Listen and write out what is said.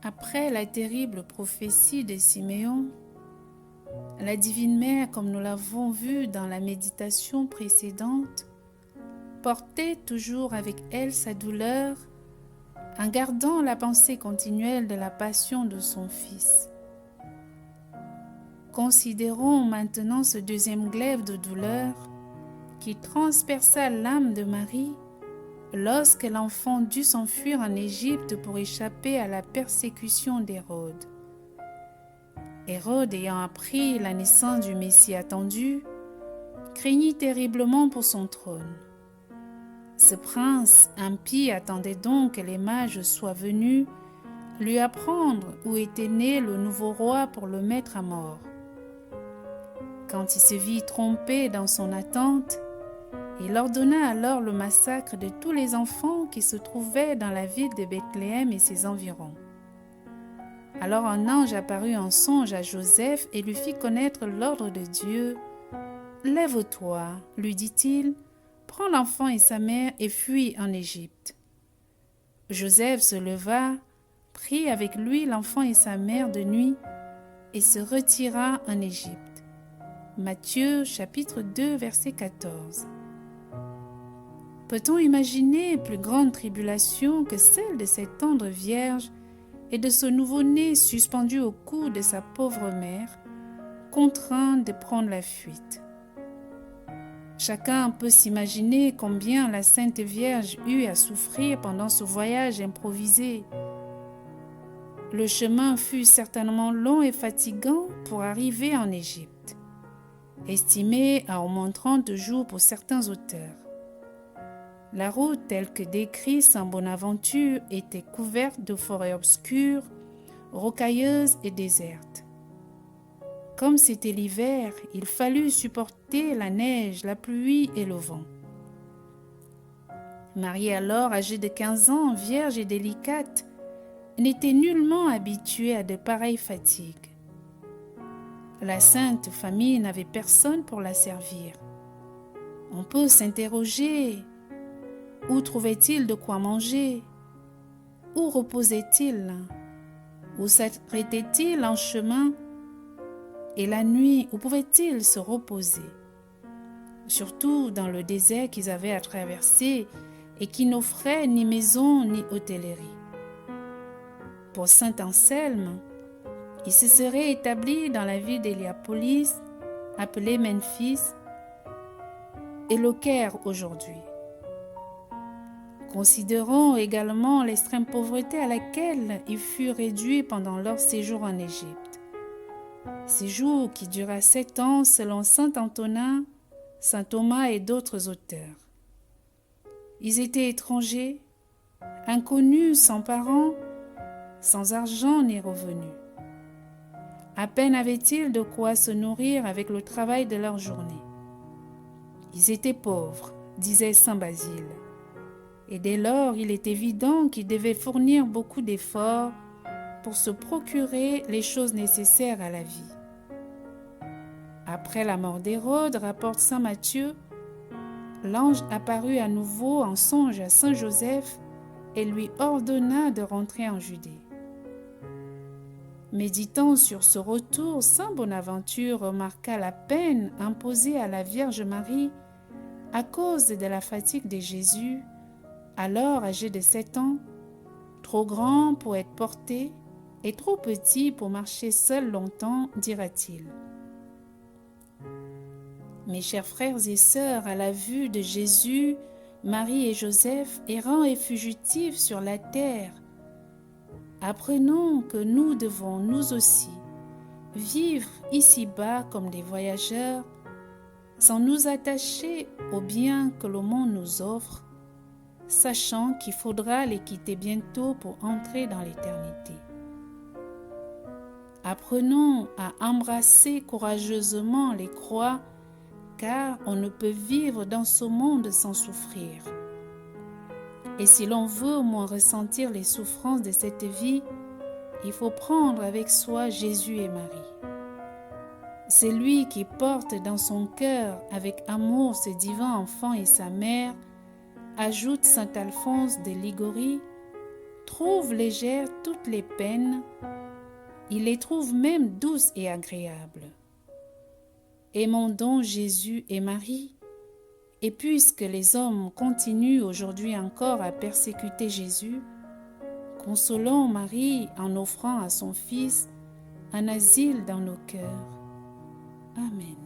Après la terrible prophétie de Siméon, la Divine Mère, comme nous l'avons vu dans la méditation précédente, portait toujours avec elle sa douleur en gardant la pensée continuelle de la passion de son Fils. Considérons maintenant ce deuxième glaive de douleur qui transperça l'âme de Marie lorsque l'enfant dut s'enfuir en Égypte pour échapper à la persécution d'Hérode. Hérode, ayant appris la naissance du Messie attendu, craignit terriblement pour son trône. Ce prince impie attendait donc que les mages soient venus lui apprendre où était né le nouveau roi pour le mettre à mort. Quand il se vit trompé dans son attente, il ordonna alors le massacre de tous les enfants qui se trouvaient dans la ville de Bethléem et ses environs. Alors un ange apparut en songe à Joseph et lui fit connaître l'ordre de Dieu. « Lève-toi, lui dit-il, prends l'enfant et sa mère et fuis en Égypte. » Joseph se leva, prit avec lui l'enfant et sa mère de nuit et se retira en Égypte. Matthieu chapitre 2 verset 14. Peut-on imaginer plus grande tribulation que celle de cette tendre Vierge et de ce nouveau-né suspendu au cou de sa pauvre mère, contraint de prendre la fuite? Chacun peut s'imaginer combien la Sainte Vierge eut à souffrir pendant ce voyage improvisé. Le chemin fut certainement long et fatigant pour arriver en Égypte, estimé à au moins 30 jours pour certains auteurs. La route telle que décrit saint Bonaventure était couverte de forêts obscures, rocailleuses et désertes. Comme c'était l'hiver, il fallut supporter la neige, la pluie et le vent. Marie alors, âgée de 15 ans, vierge et délicate, n'était nullement habituée à de pareilles fatigues. La Sainte Famille n'avait personne pour la servir. On peut s'interroger, où trouvait-il de quoi manger? Où reposait-il? Où s'arrêtait-il en chemin? Et la nuit, où pouvait-il se reposer? Surtout dans le désert qu'ils avaient à traverser et qui n'offrait ni maison ni hôtellerie. Pour saint Anselme, il se serait établi dans la ville d'Héliapolis, appelée Memphis, et le Caire aujourd'hui. Considérons également l'extrême pauvreté à laquelle il fut réduit pendant leur séjour en Égypte. Séjour qui dura 7 ans selon saint Antonin, saint Thomas et d'autres auteurs. Ils étaient étrangers, inconnus, sans parents, sans argent ni revenus. À peine avaient-ils de quoi se nourrir avec le travail de leur journée. Ils étaient pauvres, disait saint Basile, et dès lors il est évident qu'ils devaient fournir beaucoup d'efforts pour se procurer les choses nécessaires à la vie. Après la mort d'Hérode, rapporte saint Matthieu, l'ange apparut à nouveau en songe à saint Joseph et lui ordonna de rentrer en Judée. Méditant sur ce retour, saint Bonaventure remarqua la peine imposée à la Vierge Marie à cause de la fatigue de Jésus, alors âgé de 7 ans, trop grand pour être porté et trop petit pour marcher seul longtemps, dira-t-il. Mes chers frères et sœurs, à la vue de Jésus, Marie et Joseph, errants et fugitifs sur la terre, apprenons que nous devons, nous aussi, vivre ici-bas comme des voyageurs, sans nous attacher aux biens que le monde nous offre, sachant qu'il faudra les quitter bientôt pour entrer dans l'éternité. Apprenons à embrasser courageusement les croix, car on ne peut vivre dans ce monde sans souffrir. Et si l'on veut au moins ressentir les souffrances de cette vie, il faut prendre avec soi Jésus et Marie. C'est lui qui porte dans son cœur avec amour ce divin enfant et sa mère, ajoute saint Alphonse de Ligorie, trouve légères toutes les peines, il les trouve même douces et agréables. Aimons donc Jésus et Marie, et puisque les hommes continuent aujourd'hui encore à persécuter Jésus, consolons Marie en offrant à son Fils un asile dans nos cœurs. Amen.